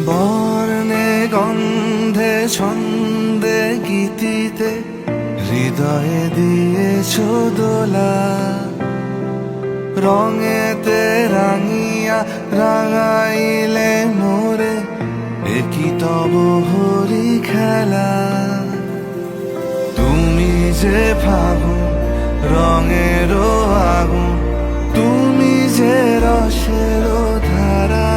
বর্ণে গন্ধে ছন্দে গীতিতে হৃদয়ে দিয়েছ দোলা, রঙেতে রাঙিয়া রাঙাইলে মোরে একই তব হরি খেলা। তুমি যে ফাগুন রঙেরও আগুন, তুমি যে রসেরও ধারা,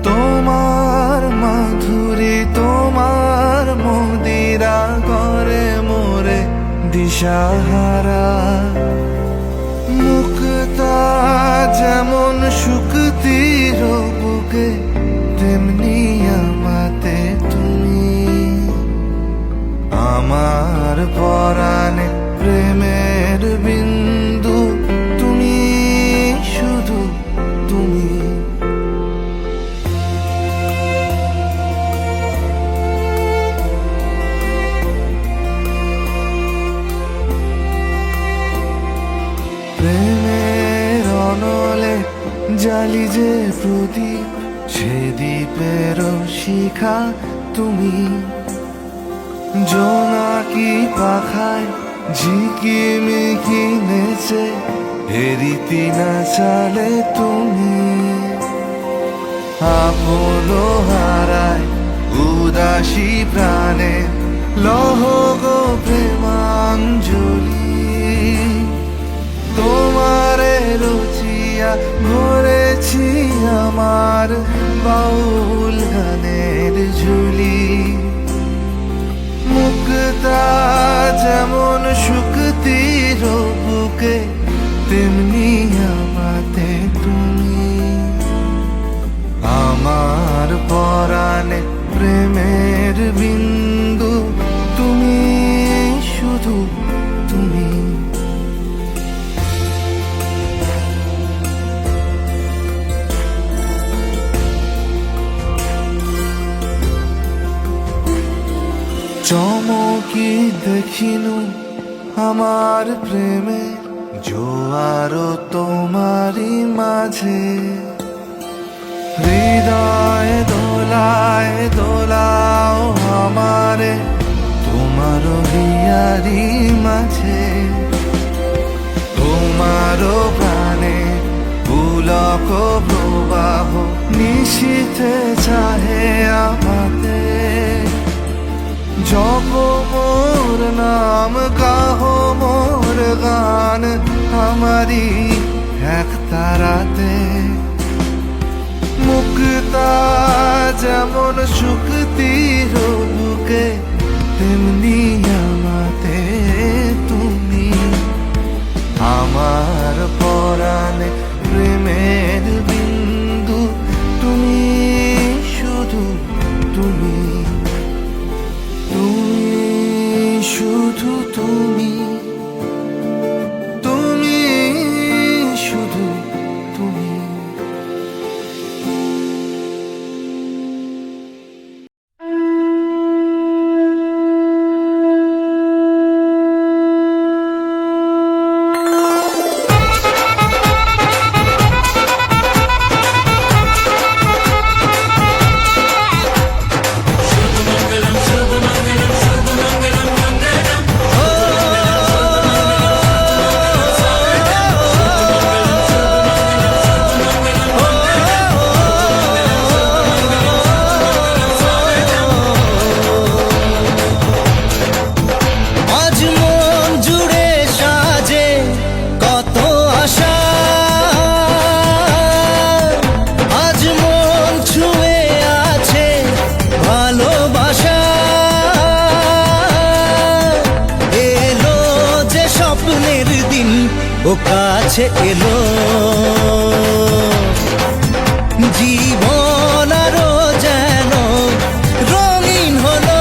তোমার মাধুরী তোমার মদিরা করে মোরে দিশাহারা। মুক্তা যেমন শুকতির বুকে, তেমনি আমাতে তুমি। আমার পরাণে প্রেমের বিন্দু, তুমি শুধু তুমি। প্রেমের অনলে জালি যে প্রদীপ, সে দ্বীপের শিখা তুমি। জোনাকি পাখায় ঝিকিমিকি নেচে হেরিতি না চালে তুমি। আপন হারায় উদাসী প্রাণে লহ গো প্রেমাঞ্জলি। তোমারে রচিয়া ভরেছি আমার বাউল গানের ঝুলি। মুক্তা যেমন শুকতির বুকে, তেমনি আমাতে তুমি। আমার পরাণে প্রেমের বিন্দু, তুমি শুধু তুমি। চমকি দেখিনু আমার প্রেমে জোয়ার তোমারই মাঝে। হৃদয় দোলায় দোলাও আমারে তোমার হিয়ারি মাঝে। তোমারও প্রাণে পুলক প্রবাহ নিশীথে চাহে আমাতে। জপ মোর নাম গাহ মোর গান, আমারি এক তারাতে। মুক্তা যেমন শুকতির বুকে, তেমনি আমাতে তুমি। আমার পরাণে প্রেমের বিন্দু, তুমি শুধু তুমি। তুমি শুধু তুমি, তুমি শুধু তুমি। ও কাছে এলো জীবন আরো যেন রঙিন হলো।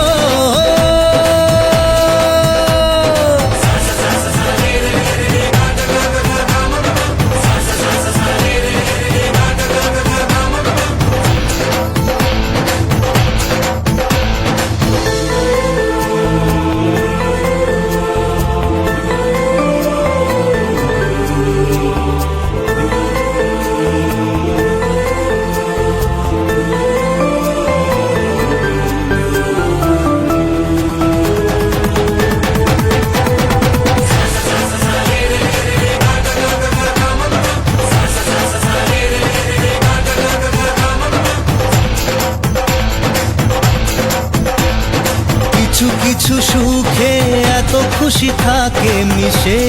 খুশি থাকে মিশে,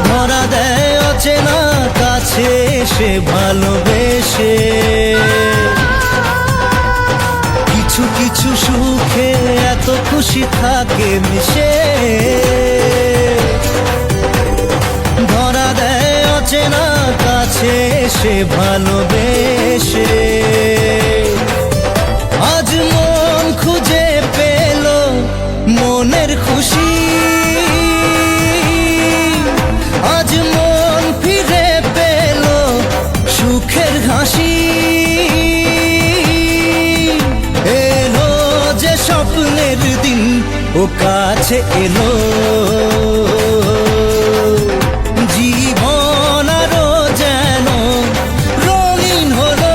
ধরা দেয় অচেনা কাছে এসে ভালোবেসে। কিছু কিছু সুখে এত খুশি থাকে মিশে, ধরা দেয় অচেনা কাছে এসে ভালোবেসে। আজ মন খুঁজে পেল মনের খুশি, আজ মন ফিরে পেল সুখের হাসি। এলো যে স্বপ্নের দিন ও কাছে এলো, জীবন আরো যেন রঙিন হলো।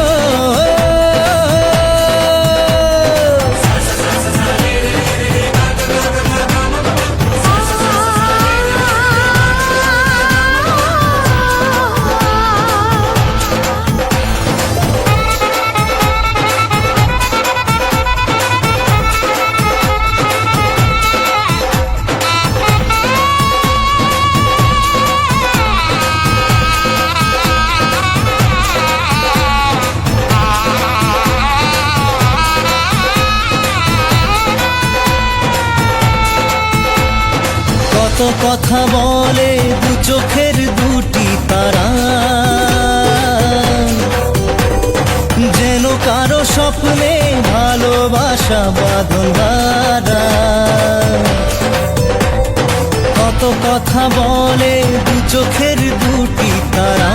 কত কথা বলে দু চোখের দুটি তারা, যেন কারো স্বপ্নে ভালোবাসা বাঁধন হারা। কত কথা বলে দু চোখের দুটি তারা,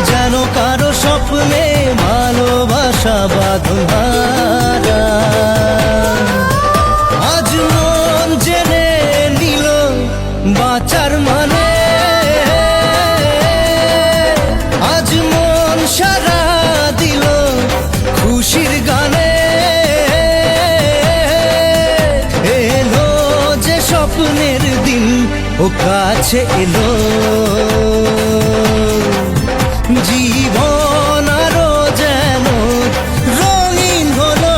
যেন কারো স্বপ্নে ভালোবাসা বাঁধন হারা। আজ মন জেনে নিল বাঁচার মানে, আজ মন সারা দিল খুশির গানে। এলো যে স্বপ্নের দিন ও কাছে এলো, জীবন আরো যেন রঙিন হলো।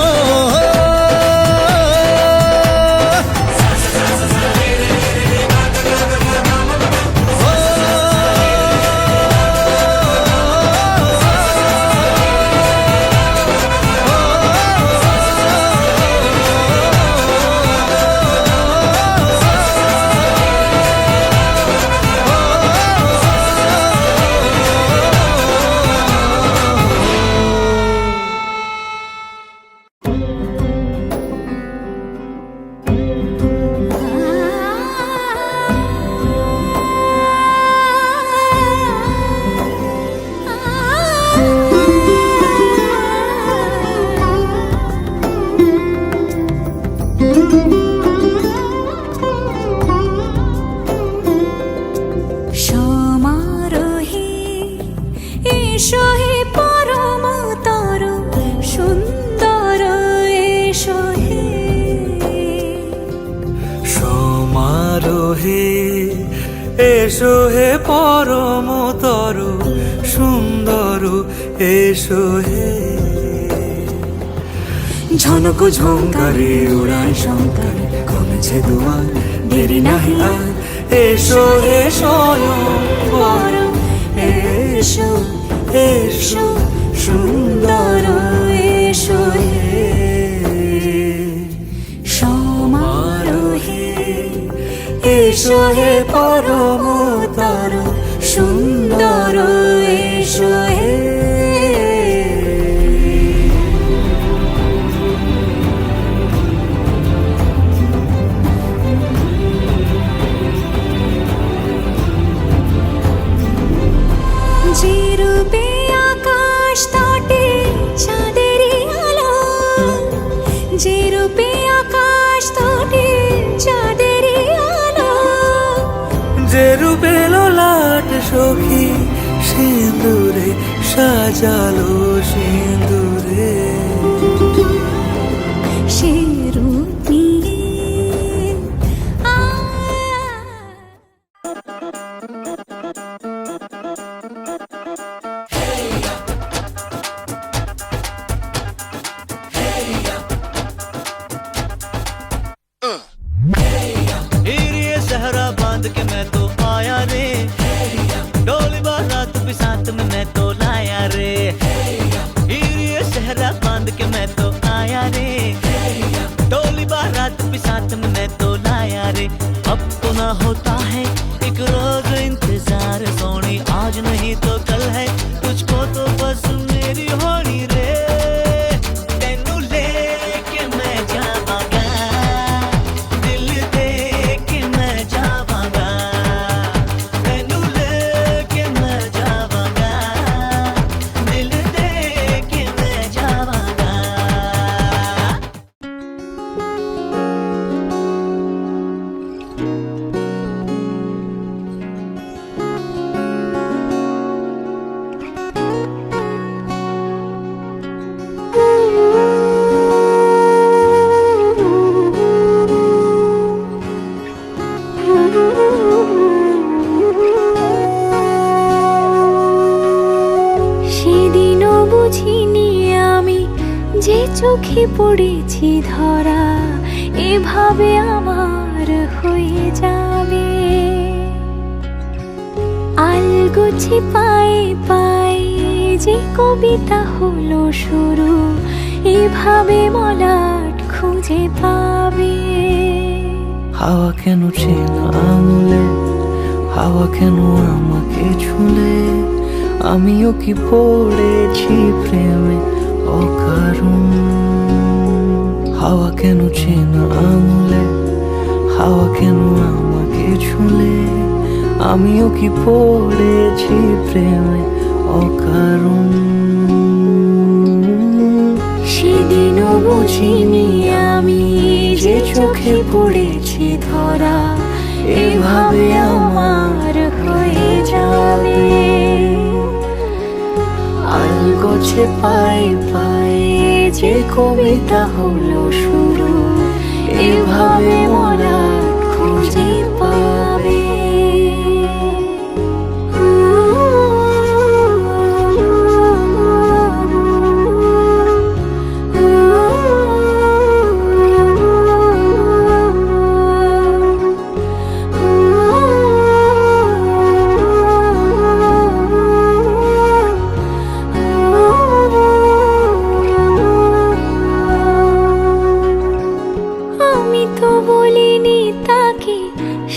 এসো হে পরমতর সুন্দর, এসো হে। ঝনক ঝঙ্কারে উড়ায় শঙ্কারে কমেছে দুয়ার, দেরি নাহি আর। এসো হে স্বয়ংবর, এসো এসো সুন্দর, এসো হে সমারোহে। এসো হে পরমতর সুন্দর, এসো হে। যে রূপে আকাশ তটে চাঁদেরই আলো, যে রূপে আকাশ তটে চাঁদেরই আলো, যে রূপে ললাট সখী সিঁদুরে সাজালো সিঁদুরে। সে রূপ নিয়ে के मैं तो आया रे, डोली बारात भी साथ में मैं तो लाया रे, ये सहरा बांध के मैं तो आया रे, डोली बारात भी साथ में मैं तो लाया रे। अब तो ना होता है एक रोज इंतजार सोनी, आज नहीं तो कल है, तुझको तो बस मेरी होनी रे। तेनू लेके मैं जावांगा, दिल दे के मैं जावांगा, तेनू लेके मैं जावांगा, दिल दे के मैं जावांगा। সেদিনও বুঝিনি আমি যে চোখে পড়েছি ধরা, এভাবে আমার হয়ে যাবে। আলগোছে পায়ে পায়ে যে কবিতা হলো শুরু, এভাবে মলাট খুঁজে পাবে। হাওয়া কেন চেনা আঙুলে, হাওয়া কেন আমাকে ছুলে, আমিও কি পড়েছি প্রেমে অকারণ। হাওয়া কেন চেনা আঙুলে, হাওয়া কেন আমাকে ছুলে, আমিও কি পড়েছি প্রেমে অকারণ। সেদিনও বুঝিনি আমি যে চোখে পড়েছি ধরা, এভাবে আমার হয়ে যাবে। আলগোছে পায়ে পায়ে যে কবিতা হলো শুরু, এভাবে মোরা খুঁজে পাবে।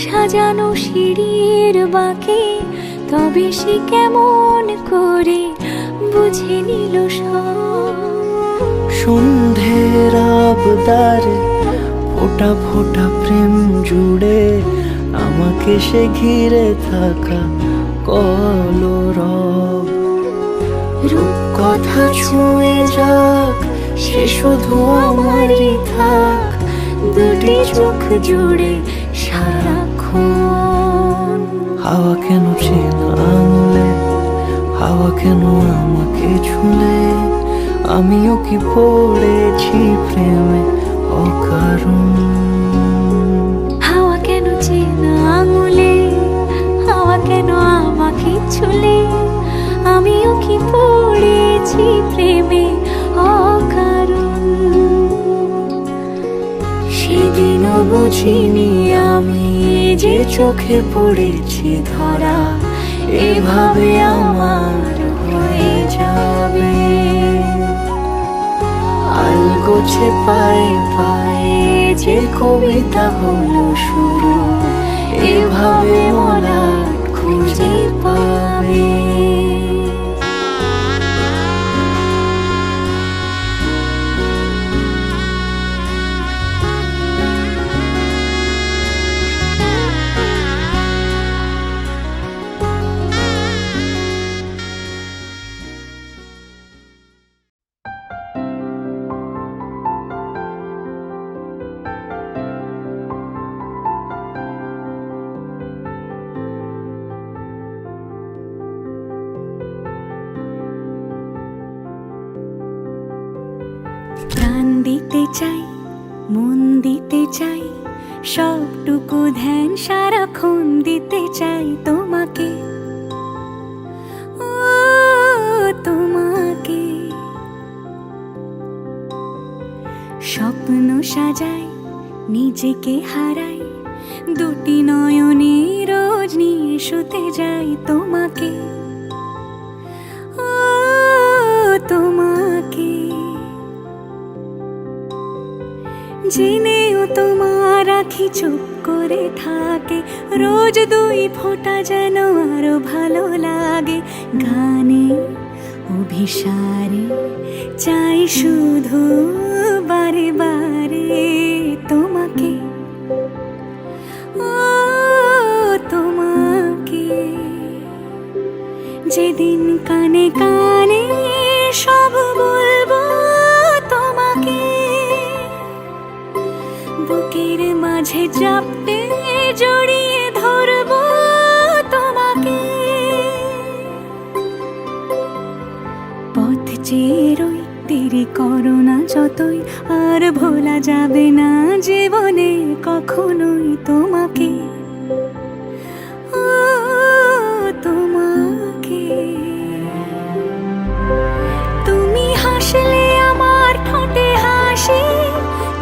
সাজানো সিঁড়ির বাঁকে, তবে সে কেমন করে বুঝে নিল সব। সন্ধ্যের আবদারে ফোটা ফোটা প্রেম জুড়ে, আমাকে সে ঘিরে থাকা কলরব। রূপকথা ছুঁয়ে যাক, সে শুধু আমারই থাক, দুটি চোখ জুড়ে সারাক্ষণ। হাওয়া কেন চেনা আঙুলে, হাওয়া কেন আমাকে ছুলে, আমিও কি পড়েছি প্রেমে অকারণ। হাওয়া কেন চেনা আঙুলে, হাওয়া কেন আমাকে ছুলে, আমিও কি পড়েছি প্রেমে অকারণ। সেদিনও বুঝিনি আমি যে চোখে পড়েছি ধরা, এভাবে আমার হয়ে যাবে। আলগোছে পায়ে পায়ে যে কবিতা হলো শুরু, এভাবে মোরা খুঁজে পাবে। প্রাণ দিতে চাই, মন দিতে চাই, সবটুকু ধ্যান সারাক্ষণ দিতে চাই তোমাকে, ও তোমাকে। স্বপ্ন সাজাই, নিজেকে হারাই, দুটি নয়নের শুতে যাই তোমাকে, ও তোমাকে। জেনেও তোমার আখি চুপ করে থাকে, রোজ দুই ফোঁটা যেন আরো ভালো লাগে। গানে অভিসারে চাই শুধু বারে বারে তোমাকে, ও তোমাকে। যেদিন কানে কানে সব বলবো তোমাকে, বুকের মাঝে চাপতে জড়িয়ে ধরবো তোমাকে। পথ চেয়ে রই, দেরি করো না যতই, আর ভোলা যাবে না জীবনে কখনোই তোমাকে, ও তোমাকে। তুমি হাসলে আমার ঠোঁটে হাসি,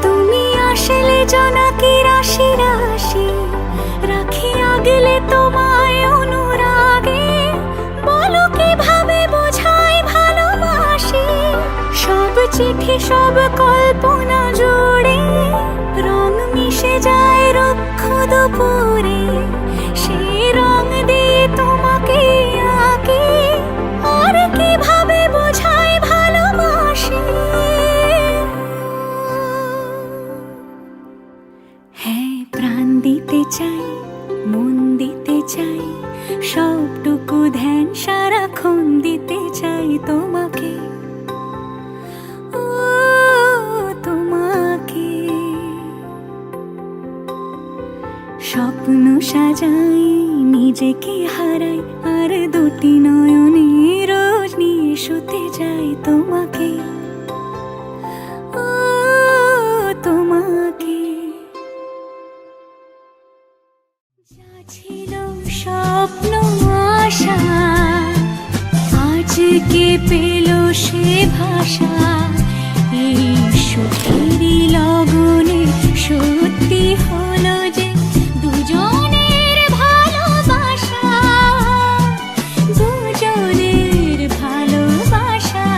তুমি আসলে জোনাকি রাশি রাশি। রাখি আগলে তোমায় অনুরাগে, বলো কিভাবে বোঝাই ভালোবাসি। সব চিঠি সব কল্পনা জুড়ে রং মিশে যায় রুক্ষ দুপুরে, সেই রং দিয়ে তোমাকে আঁকি, আর কিভাবে বোঝাই ভালোবাসি। হ্যাঁ, প্রাণ দিতে চাই, মন দিতে চাই, সবটুকু ধ্যান সারাক্ষণ দিতে চাই তোমাকে, ও তোমাকে। স্বপ্ন সাজাই, নিজেকে হারাই, আর দুটি নয়নে রোজ নিয়ে শুতে যাই তোমাকে, ও তোমাকে। যা ছিল স্বপ্ন আশা, আজকে পেল সে ভাষা। এই সুখেরই লগনে সত্যি হলো যে দুজনের ভালোবাসা, দুজনের ভালোবাসা।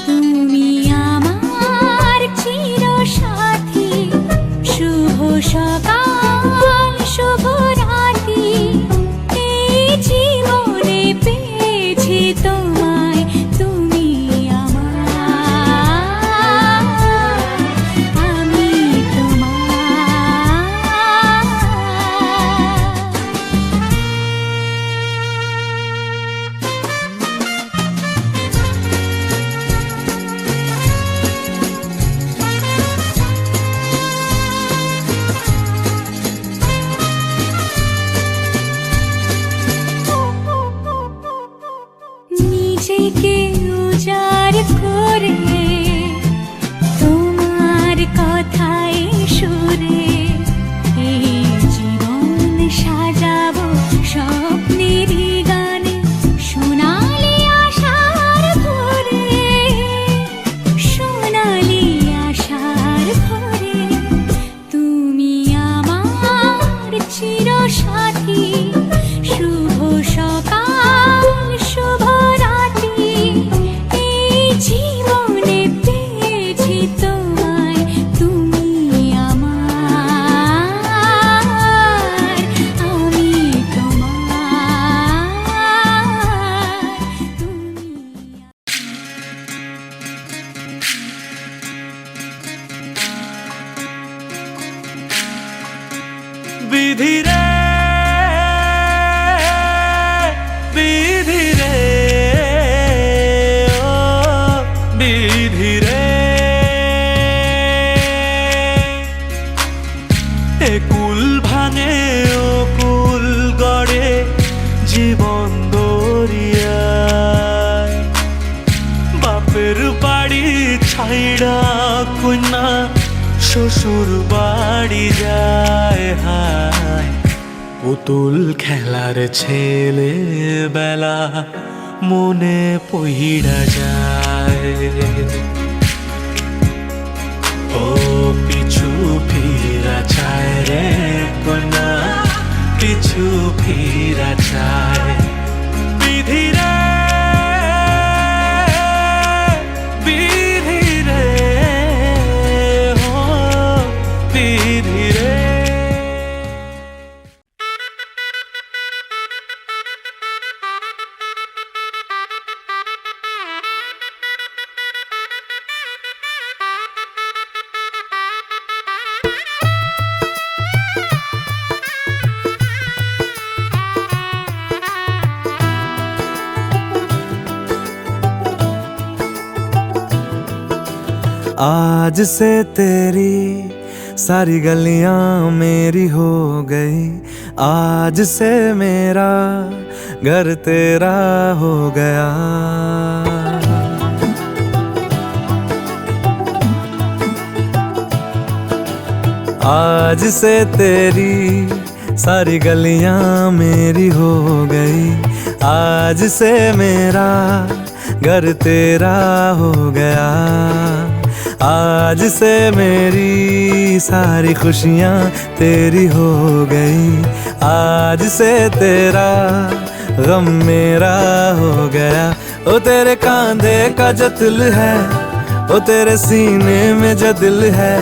তুমি আমার চিরসাথী, শুভ সকাল শুভ রাতি। এই জীবনে পেয়েছি তোমায়, তুমি আমার, আমি তোমার। নিজেকে উজাড় করে তোমার কথায় সুরে, এই জীবন সাজাবো স্বপ্নেরই গানে, সোনালি আশার ভোরে, সোনালি আশার ভোরে। তুমি আমার চিরসাথী, শুভ সকাল শুভ রাতি। এই জীবনে পেয়েছি তোমায়, তুমি আমার, আমি তোমার, তুমি। বিধি রে, বিধি রে, ও বিধি রে। এ কুল ভাঙে ও কুল গড়ে জীবন দরিয়ায়। বাপের বাড়ি ছাইড়া কন্যা শ্বশুর বাড়ি যায়, হায় পুতুল খেলার ছেলে বেলা মনে পইড়া যায়। ও পিছু ফিরা চায় রে কন্যা, পিছু ফিরা যায়। বিধি রে, বিধি রে, ও বিধি রে। आज से तेरी सारी गलियां मेरी हो गई, आज से मेरा घर तेरा हो गया। आज से तेरी सारी गलियां मेरी हो गई, आज से मेरा घर तेरा हो गया। आज से मेरी सारी खुशियाँ तेरी हो गई, आज से तेरा गम मेरा हो गया। ओ तेरे कांधे का जो दिल है, ओ तेरे सीने में जो दिल है,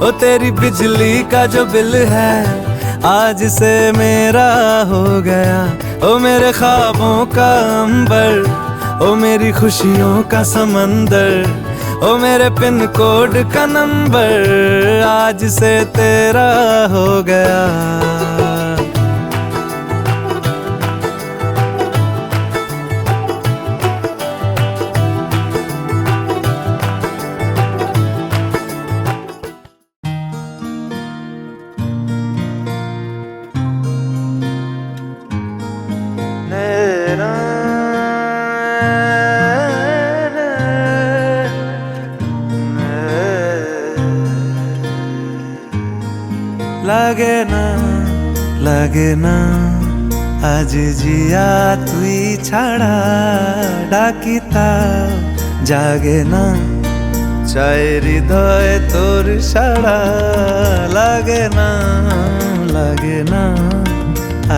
ओ तेरी बिजली का जो बिल है, आज से मेरा हो गया। ओ मेरे ख्वाबों का अंबर, ओ मेरी खुशियों का समंदर, ओ मेरे पिन कोड का नंबर, आज से तेरा हो गया। লাগে না আজ জিয়া তুই ছাড়া, ডাকি তাও জাগে না, চাই হৃদয় তোর সাড়া। লাগে না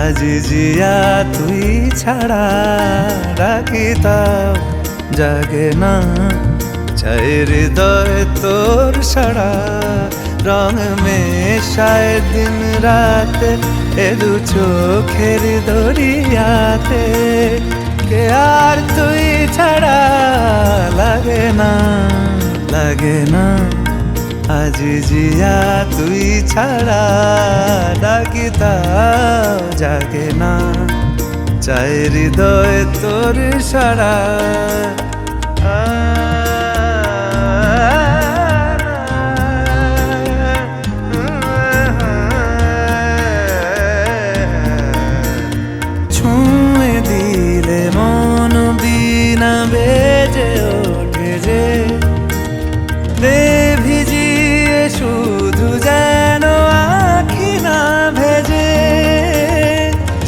আজ জিয়া তুই ছাড়া, ডাকি তাও জাগে না, চাই হৃদয় তোর সাড়া। রং মেশায় দিন রাত এ দু চোখের দরিয়াতে, কে আর তুই ছাড়া। লাগে না আজ জিয়া তুই ছাড়া, ডাকি তাও জাগে না, চাই হৃদয় তোর সাড়া। বেজে ওঠে যে দে ভিজিয়ে শুধু যেন আঁখি না ভেজে,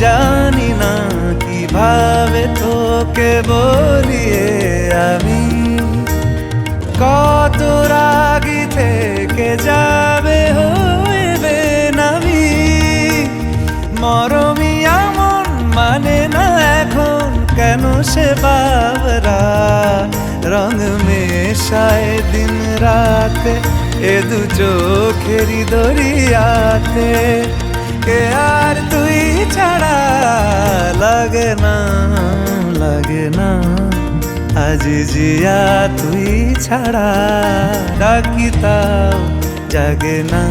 জানি না কিভাবে তোকে বলিয়ে আমি, কত রাগি থেকে যাবে হইবে নামি। মরমি এমন মানে না এখন কেন সে বাবরা, রং মেশায় দিন রাতে এ দু চোখেরি দরিয়াতে, কে আর তুই ছাড়া। লাগে না আজ জিয়া তুই ছাড়া, ডাকি তাও জাগে না,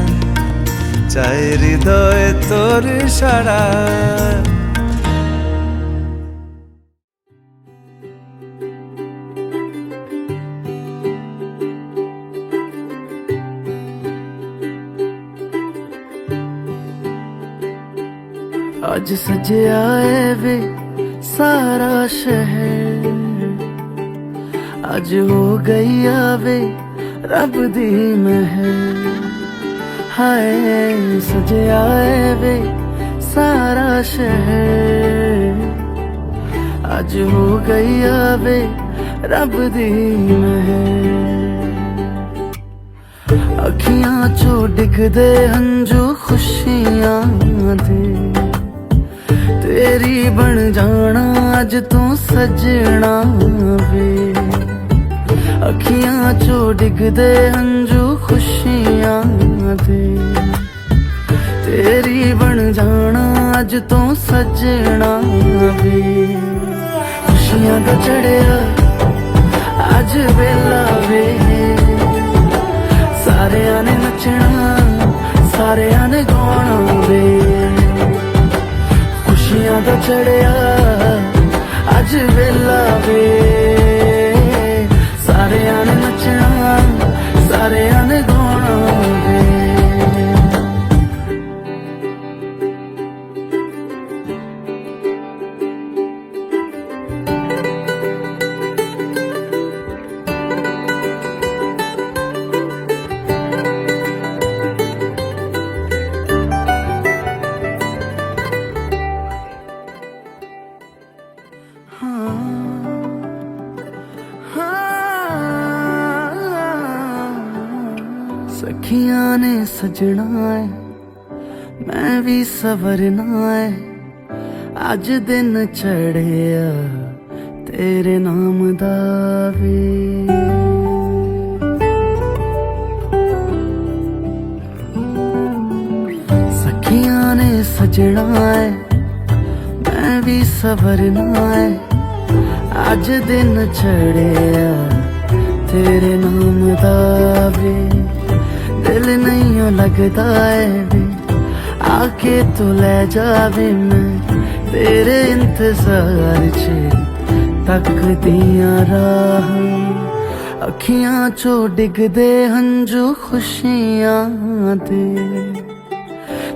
চাই হৃদয় তোর সাড়া। आज सजया वे सारा शहर, आज हो गई वे रब दी महर। हाय सजया वे सारा शहर, आज हो गई वे रब दी महर। अखियां चो डिग दे हंजू खुशियां दे, तेरी बन जाना अज तू सजना वे अखियां चो डिगदे हंजू खुशियां दे तेरी बन जाना अज तू सजना वे खुशियां दा चढ़िया अज वेला वे सारेयां ने नचना सारेयां ने गाना वे खुशियां दा चढ़िया अज वेला वे सारेयां ने नचना सारेयां ने गाना वे सखियां ने सजना है मैं भी सवरना है अज दिन चढ़िया तेरे नाम दा वे सखियां ने सजना है मैं भी सवरना है अज दिन चढ़िया तेरे नाम दा वे दिल नहीं लगता है वे आके तू ले जावे मैं तेरे इंतजार च तक दियां राह अखियां चो डिगदे हंजू खुशियां दे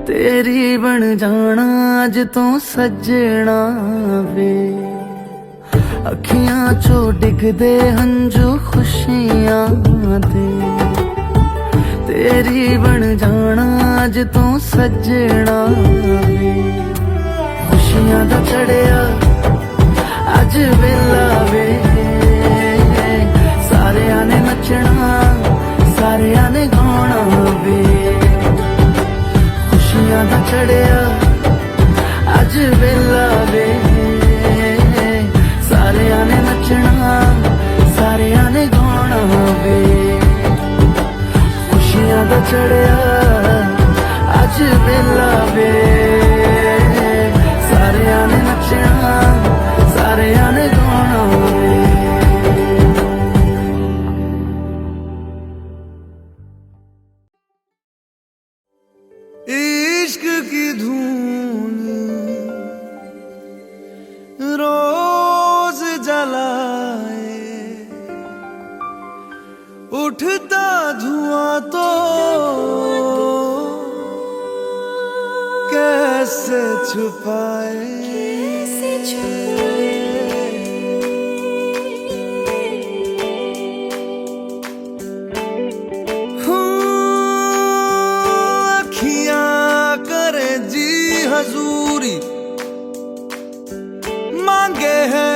तेरी बन जाना अज तू सजना वे अखियां चो डिगदे हंजू खुशियां दे तेरी बन जाना अज तू सजना वे खुशियां दा चढ़िया अज वेला वे सारेयां ने नचना सारेयां ने गाना वे खुशियां दा चढ़िया अज वेला वे सारेयां ने नचना सारेयां ने गाना वे खुशियां दा चढ़िया अज वेला वे सारेयां ने नचना सारेयां ने गाना वे इश्क की धून रोज जलाए उठता धुआं तो कैसे छुपाए अखियां करे जी हजूरी मांगे है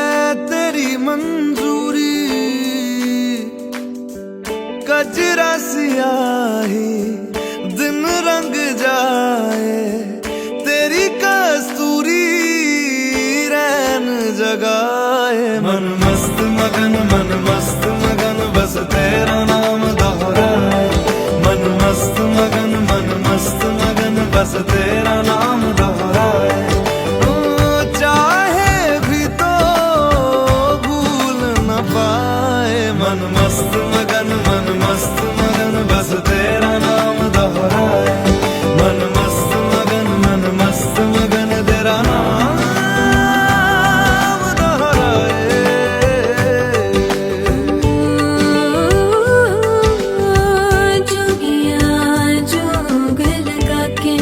तेरी मंजूरी कजरा सियाही दिन रंग जाए तेरी कस्तूरी रैन जगाए मन मस्त मगन बस तेरा नाम दोहराए मन मस्त मगन बस तेरा नाम दोहराए चाहे भी तो भूल न पाए मन मस्त मगन बस तेरा नाम दोहराए मन मस्त मगन तेरा नाम दोहराए जोगिया जोग लगा के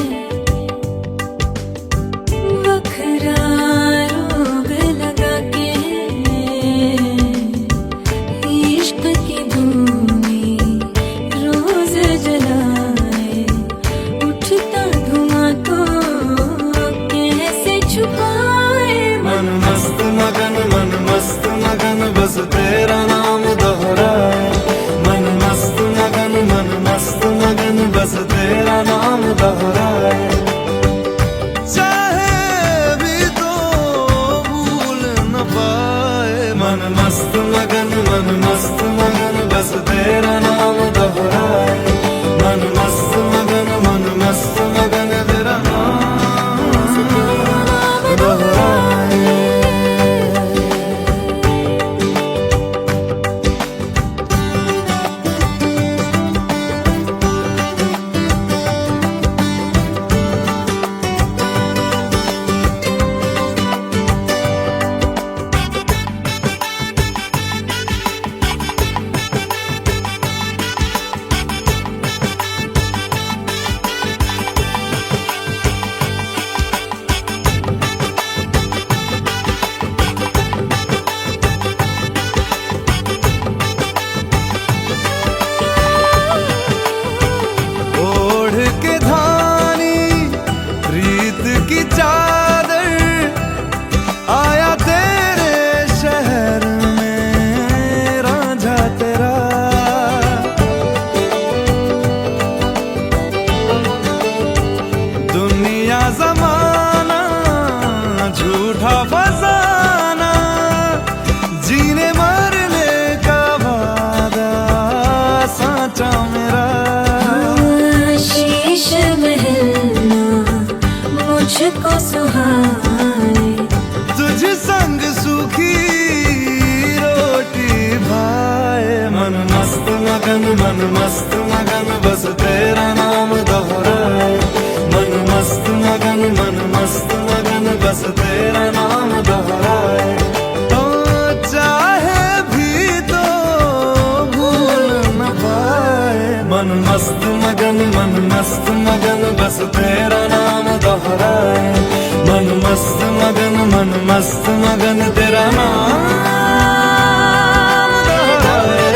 मुझको सुहाए। तुझ संग सूखी रोटी भाए, मन मस्त मगन बस तेरा नाम दोहराए। मन मस्त मगन बस तेरा नाम दोहराए। तो चाहे भी तो भूल न पाए। मन मस्त मगन बस तेरा नाम दोहराए। मन मस्त मगन तेरा नाम दोहराए।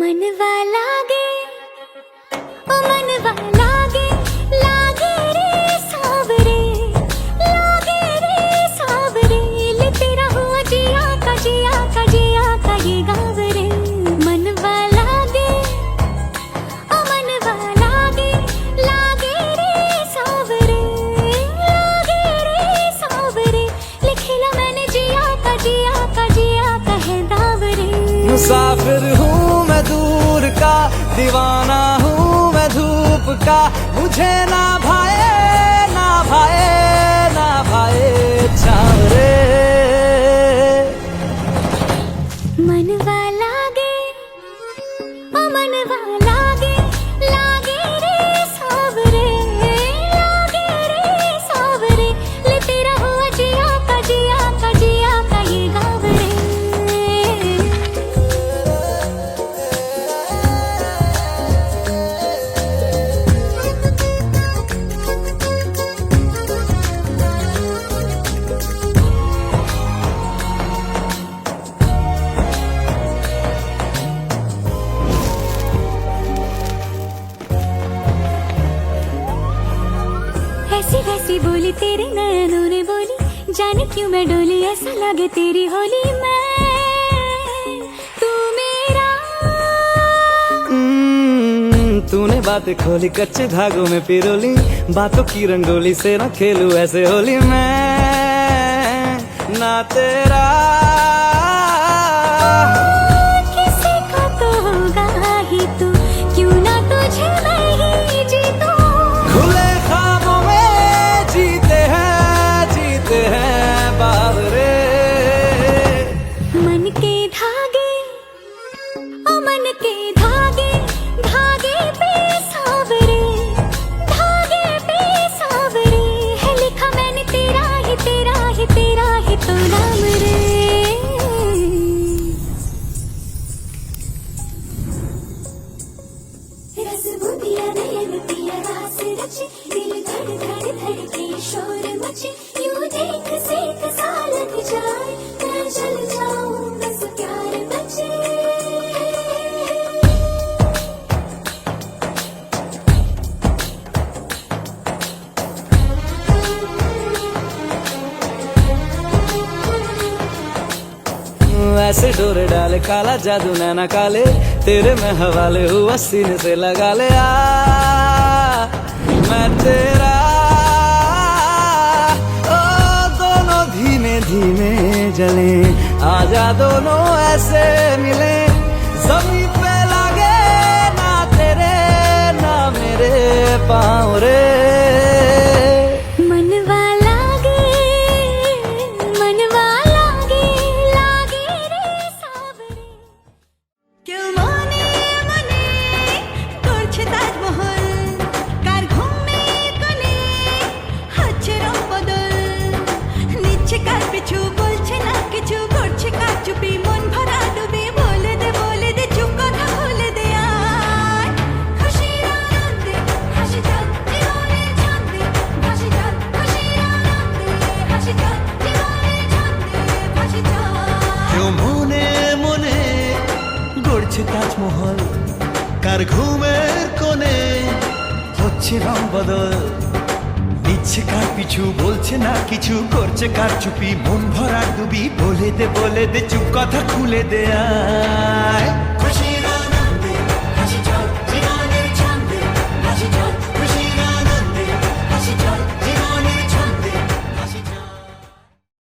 मनवा लागे, ओ मनवा लागे, लागे रे सावरे, लागे रे सावरे, ले तेरा हुआ जिया का जिया का जिया का ये गाँव रे। मनवा लागे, ओ मनवा लागे, लागे रे सावरे, लागे रे सावरे, लिखला मैंने जिया का जिया का जिया का है दाव रे। मुसाफिर हूँ मैं दूर का, दीवाना हूँ मैं धूप का। मुझे ना भाए ना भाए ना भाए छाँव रे। मनवा लागे, ओ मनवा लागे, लागे रे सावरे, लागे रे सावरे, ले तेरा हुआ जिया का जिया का जिया का ये गाँव रे। ऐसी वैसी बोली तेरे नैनों ने बोली, जाने क्यों मैं डोली, ऐसा लगे तेरी होली मैं तू मेरा। तूने बातें खोली कच्चे धागों में पिरोली, बातों की रंगोली से ना खेलूं ऐसे होली मैं ना तेरा। किसी को तो होगा ही तू, क्यों ना तुझे मैं ही जीतूं। खुले ख्वाबों में जीते हैं बावरे। मन के धागे, ओ मन के धागे, धागे पे सावरे, धागे पे सावरे, है लिखा मैंने तेरा ही तेरा ही तेरा ही तो नाम रे। रस बुदिया नयन पिया रास रचे, दिल धड़ धड़ धड़के शोर मचे, यूं देख सेक सा लग जाए, मैं चल जाऊं बस प्यार बचे। ऐसे डोरे डाले काला जादू नैना काले, तेरे में हवाले हुआ सीने से लगा ले। मैं तेरा ओ दोनों धीमे धीमे जले, आजा दोनों ऐसे मिले। जमीन पे लागे ना तेरे ना मेरे पाँव रे। मनवा लागे, मनवा लागे, लागे रे सावरे। কেউ মনে মনে করছে তাজমহল, কার ঘুমে কোণে হচ্ছে রং বদল, নিচ্ছে কার পিছু বলছে না কিছু। তাজমহল, কার ঘুমের কোণে হচ্ছে রং বদল, নিচ্ছে কার পিছু, বলছে না কিছু, করছে কার চুপি, মন ভরা ডুবি, বলে দে চুপ কথা খুলে দে আয়।